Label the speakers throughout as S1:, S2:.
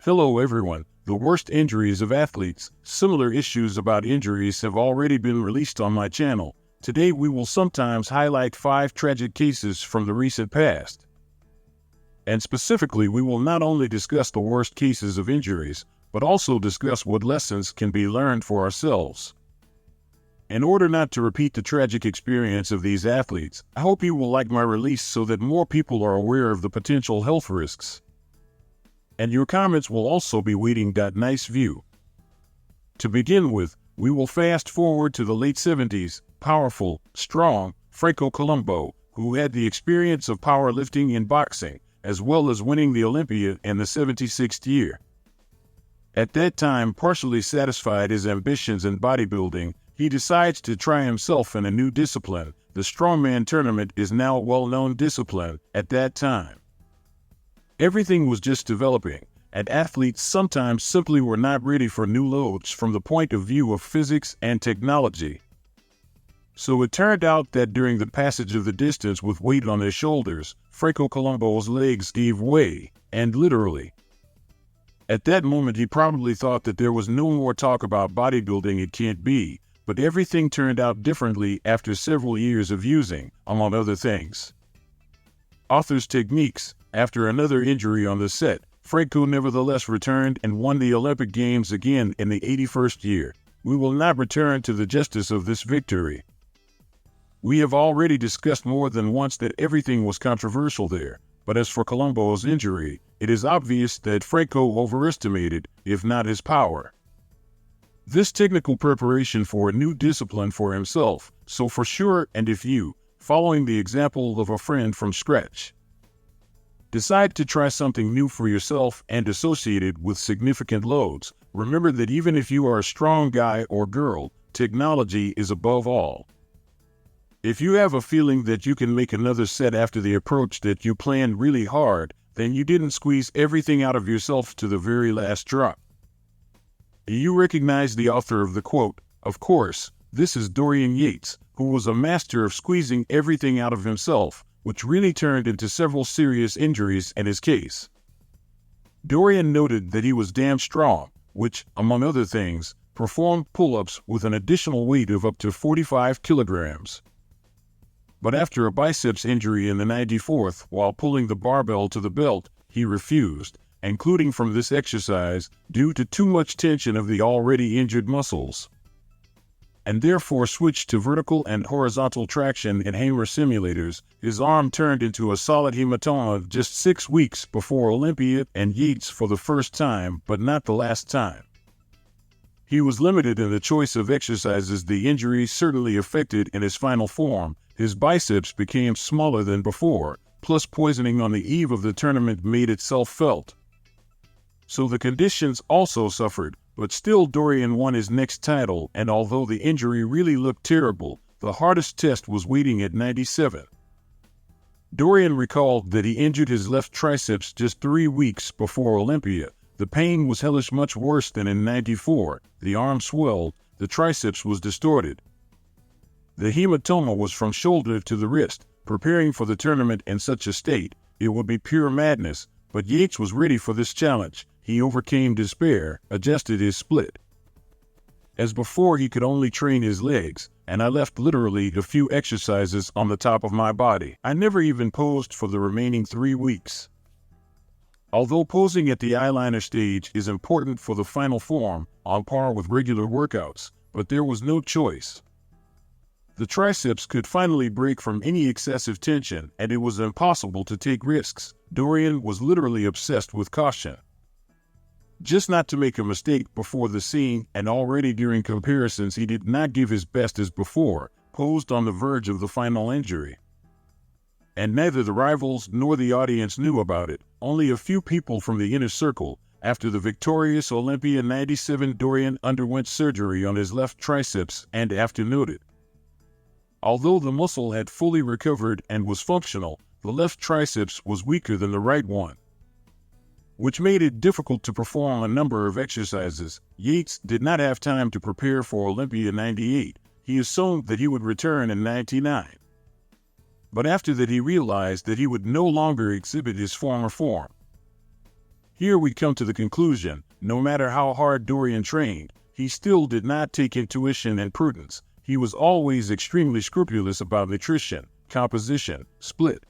S1: Hello everyone. The worst injuries of athletes. Similar issues about injuries have already been released on my channel. Today we will sometimes highlight 5 tragic cases from the recent past. And specifically, we will not only discuss the worst cases of injuries, but also discuss what lessons can be learned for ourselves. In order not to repeat the tragic experience of these athletes, I hope you will like my release so that more people are aware of the potential health risks. And your comments will also be waiting. Nice view. To begin with, we will fast forward to the late 70s, powerful, strong, Franco Columbu, who had the experience of powerlifting and boxing, as well as winning the Olympia in the 76th year. At that time, partially satisfied his ambitions in bodybuilding, he decides to try himself in a new discipline. The strongman tournament is now a well-known discipline at that time. Everything was just developing, and athletes sometimes simply were not ready for new loads from the point of view of physics and technology. So it turned out that during the passage of the distance with weight on his shoulders, Franco Columbu's legs gave way, and literally. At that moment he probably thought that there was no more talk about bodybuilding. It can't be, but everything turned out differently after several years of using, among other things, author's techniques. After another injury on the set, Franco nevertheless returned and won the Olympic Games again in the 81st year. We will not return to the justice of this victory. We have already discussed more than once that everything was controversial there, but as for Columbu's injury, it is obvious that Franco overestimated, if not his power. This technical preparation for a new discipline for himself, so for sure, and if you, following the example of a friend from scratch, decide to try something new for yourself and associated with significant loads, remember that even if you are a strong guy or girl, technology is above all. If you have a feeling that you can make another set after the approach that you planned really hard, then you didn't squeeze everything out of yourself to the very last drop. You recognize the author of the quote. Of course, this is Dorian Yates, who was a master of squeezing everything out of himself, which really turned into several serious injuries in his case. Dorian noted that he was damn strong, which, among other things, performed pull-ups with an additional weight of up to 45 kilograms. But after a biceps injury in the 94th while pulling the barbell to the belt, he refused, including from this exercise, due to too much tension of the already injured muscles, and therefore switched to vertical and horizontal traction in hammer simulators. His arm turned into a solid hematoma just 6 weeks before Olympia and Yates for the first time, but not the last time. He was limited in the choice of exercises. The injury certainly affected in his final form. His biceps became smaller than before, plus poisoning on the eve of the tournament made itself felt. So the conditions also suffered, but still Dorian won his next title, and although the injury really looked terrible, the hardest test was waiting at 97. Dorian recalled that he injured his left triceps just 3 weeks before Olympia. The pain was hellish, much worse than in 94. The arm swelled, the triceps was distorted. The hematoma was from shoulder to the wrist. Preparing for the tournament in such a state, it would be pure madness, but Yates was ready for this challenge. He overcame despair, adjusted his split. As before, he could only train his legs, and I left literally a few exercises on the top of my body. I never even posed for the remaining 3 weeks. Although posing at the eyeliner stage is important for the final form, on par with regular workouts, but there was no choice. The triceps could finally break from any excessive tension, and it was impossible to take risks. Dorian was literally obsessed with caution, just not to make a mistake before the scene, and already during comparisons he did not give his best as before, posed on the verge of the final injury. And neither the rivals nor the audience knew about it. Only a few people from the inner circle. After the victorious Olympia 97, Dorian underwent surgery on his left triceps, and after noted, although the muscle had fully recovered and was functional, the left triceps was weaker than the right one, which made it difficult to perform a number of exercises. Yates did not have time to prepare for Olympia 98. He assumed that he would return in 99. But after that he realized that he would no longer exhibit his former form. Here we come to the conclusion: no matter how hard Dorian trained, he still did not take intuition and prudence. He was always extremely scrupulous about nutrition, composition, split.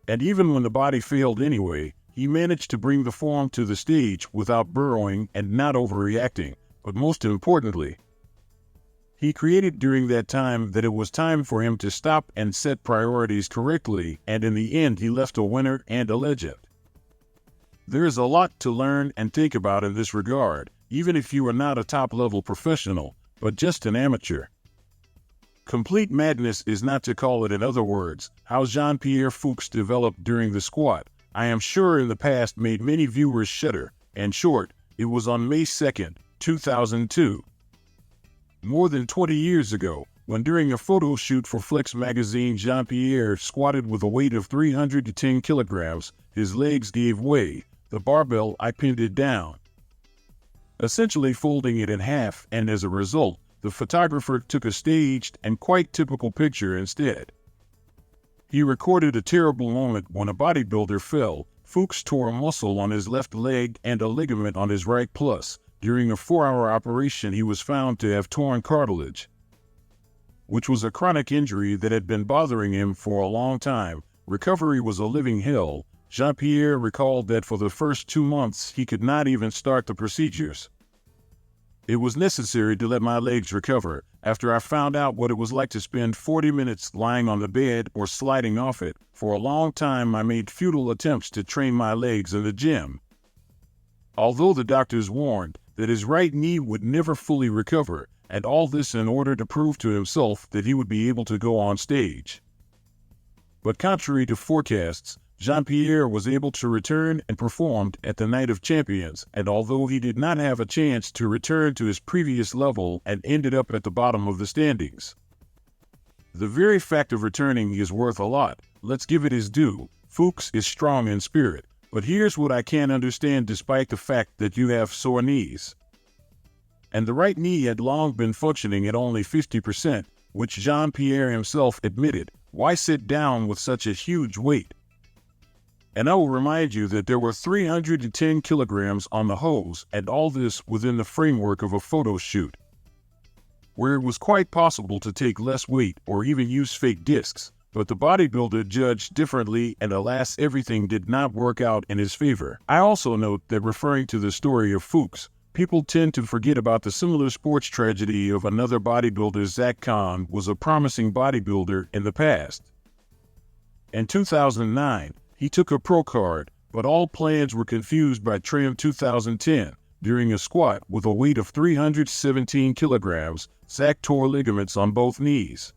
S1: And even when the body failed anyway, he managed to bring the form to the stage without burrowing and not overreacting. But most importantly, he created during that time that it was time for him to stop and set priorities correctly, and in the end he left a winner and a legend. There is a lot to learn and think about in this regard, even if you are not a top-level professional, but just an amateur. Complete madness is not to call it. In other words, how Jean-Pierre Fuchs developed during the squat, I am sure in the past made many viewers shudder. In short, it was on May 2nd, 2002. More than 20 years ago, when during a photo shoot for Flex magazine Jean-Pierre squatted with a weight of 310 kilograms, his legs gave way, the barbell I pinned it down, essentially folding it in half, and as a result, the photographer took a staged and quite typical picture instead. He recorded a terrible moment when a bodybuilder fell. Fuchs tore a muscle on his left leg and a ligament on his right. Plus, during a 4-hour operation, he was found to have torn cartilage, which was a chronic injury that had been bothering him for a long time. Recovery was a living hell. Jean-Pierre recalled that for the first 2 months he could not even start the procedures. It was necessary to let my legs recover. After I found out what it was like to spend 40 minutes lying on the bed or sliding off it, for a long time I made futile attempts to train my legs in the gym. Although the doctors warned that his right knee would never fully recover, and all this in order to prove to himself that he would be able to go on stage. But contrary to forecasts, Jean-Pierre was able to return and performed at the Night of Champions, and although he did not have a chance to return to his previous level and ended up at the bottom of the standings, the very fact of returning is worth a lot. Let's give it his due. Fuchs is strong in spirit, but here's what I can't understand despite the fact that you have sore knees. And the right knee had long been functioning at only 50%, which Jean-Pierre himself admitted. Why sit down with such a huge weight? And I will remind you that there were 310 kilograms on the hose, and all this within the framework of a photo shoot, where it was quite possible to take less weight or even use fake discs. But the bodybuilder judged differently, and alas, everything did not work out in his favor. I also note that referring to the story of Fuchs, people tend to forget about the similar sports tragedy of another bodybuilder. Zach Kahn was a promising bodybuilder in the past. In 2009, he took a pro card, but all plans were confused by Trim. 2010. During a squat with a weight of 317 kilograms, Zach tore ligaments on both knees.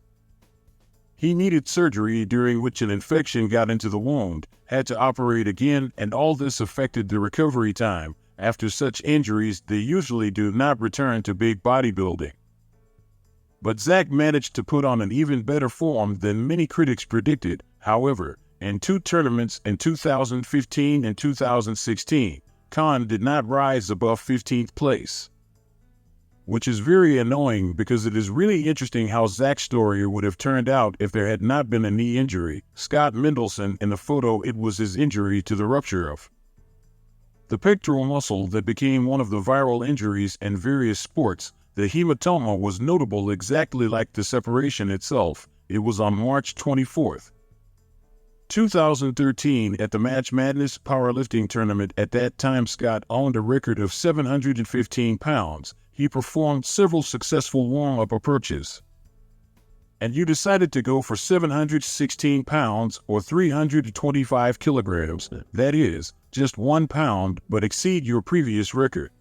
S1: He needed surgery, during which an infection got into the wound, had to operate again, and all this affected the recovery time. After such injuries, they usually do not return to big bodybuilding. But Zach managed to put on an even better form than many critics predicted. However, in 2 tournaments in 2015 and 2016, Kahn did not rise above 15th place. Which is very annoying, because it is really interesting how Zach's story would have turned out if there had not been a knee injury. Scott Mendelson, in the photo, it was his injury to the rupture of the pectoral muscle that became one of the viral injuries in various sports. The hematoma was notable, exactly like the separation itself. It was on March 24th. 2013 at the Match Madness powerlifting tournament. At that time, Scott owned a record of 715 pounds. He performed several successful warm-up approaches. And you decided to go for 716 pounds or 325 kilograms. That is, just 1 pound, but exceed your previous record.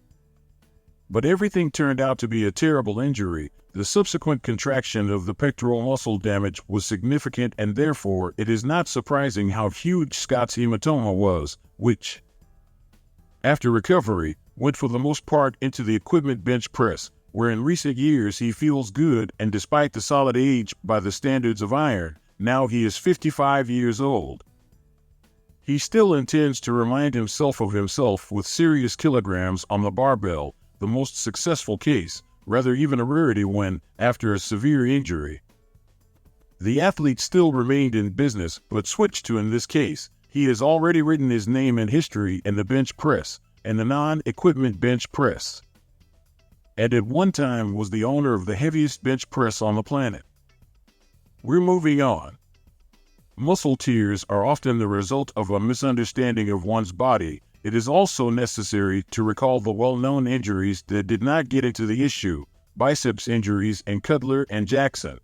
S1: But everything turned out to be a terrible injury. The subsequent contraction of the pectoral muscle damage was significant, and therefore it is not surprising how huge Scott's hematoma was, which, after recovery, went for the most part into the equipment bench press, where in recent years he feels good, and despite the solid age by the standards of iron, now he is 55 years old. He still intends to remind himself of himself with serious kilograms on the barbell, the most successful case, rather even a rarity when, after a severe injury, the athlete still remained in business but switched to, in this case, He has already written his name in history in the bench press and the non-equipment bench press, and at one time was the owner of the heaviest bench press on the planet. We're moving on. Muscle tears are often the result of a misunderstanding of one's body. It is also necessary to recall the well-known injuries that did not get into the issue, biceps injuries in Cutler and Jackson.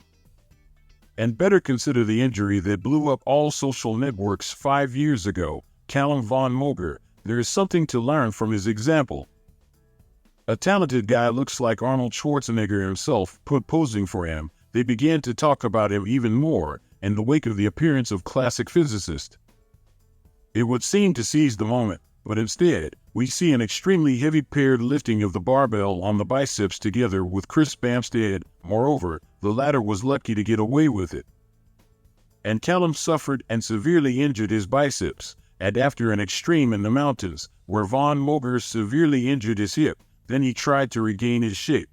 S1: And better consider the injury that blew up all social networks 5 years ago, Callum Von Moger. There is something to learn from his example. A talented guy looks like Arnold Schwarzenegger himself put posing for him. They began to talk about him even more in the wake of the appearance of classic physicist. It would seem to seize the moment, but instead, we see an extremely heavy paired lifting of the barbell on the biceps together with Chris Bamstead. Moreover, the latter was lucky to get away with it. And Callum suffered and severely injured his biceps, and after an extreme in the mountains, where Von Moger severely injured his hip, then he tried to regain his shape.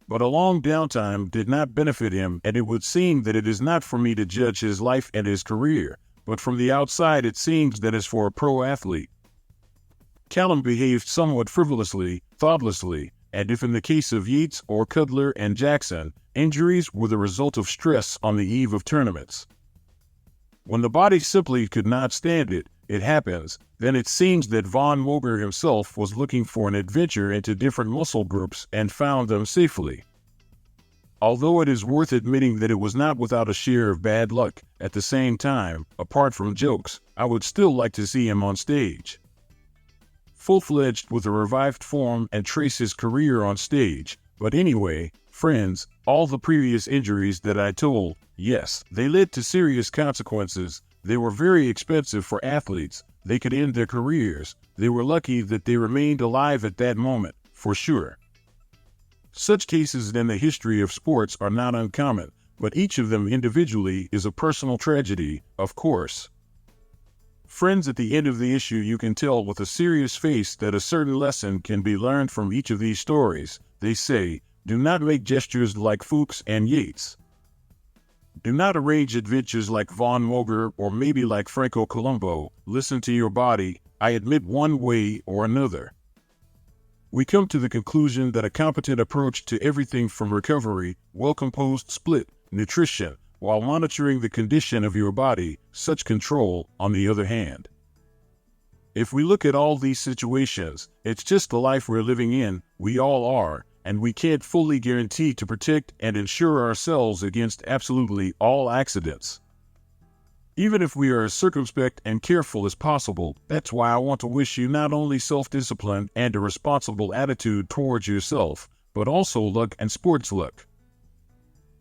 S1: But a long downtime did not benefit him, and it would seem that it is not for me to judge his life and his career, but from the outside it seems that as for a pro athlete, Callum behaved somewhat frivolously, thoughtlessly, and if in the case of Yates or Cutler and Jackson, injuries were the result of stress on the eve of tournaments. When the body simply could not stand it, it happens, then it seems that Von Moger himself was looking for an adventure into different muscle groups and found them safely. Although it is worth admitting that it was not without a share of bad luck, at the same time, apart from jokes, I would still like to see him on stage, full-fledged with a revived form, and trace his career on stage. But anyway, friends, all the previous injuries that I told, yes, they led to serious consequences. They were very expensive for athletes. They could end their careers. They were lucky that they remained alive at that moment, for sure. Such cases in the history of sports are not uncommon, but each of them individually is a personal tragedy, of course. Friends, at the end of the issue you can tell with a serious face that a certain lesson can be learned from each of these stories. They say, do not make gestures like Fuchs and Yates. Do not arrange adventures like Von Moger or maybe like Franco Columbu. Listen to your body, I admit, one way or another. We come to the conclusion that a competent approach to everything from recovery, well-composed split, nutrition, while monitoring the condition of your body, such control, on the other hand. If we look at all these situations, it's just the life we're living in, we all are, and we can't fully guarantee to protect and ensure ourselves against absolutely all accidents. Even if we are as circumspect and careful as possible, that's why I want to wish you not only self-discipline and a responsible attitude towards yourself, but also luck and sports luck.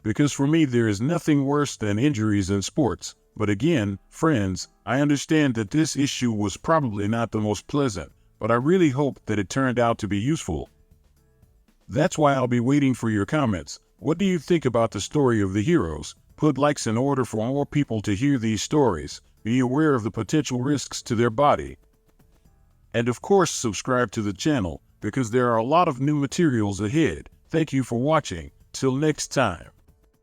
S1: Because for me there is nothing worse than injuries in sports. But again, friends, I understand that this issue was probably not the most pleasant, but I really hope that it turned out to be useful. That's why I'll be waiting for your comments. What do you think about the story of the heroes? Put likes in order for more people to hear these stories. Be aware of the potential risks to their body. And of course, subscribe to the channel, because there are a lot of new materials ahead. Thank you for watching. Till next time.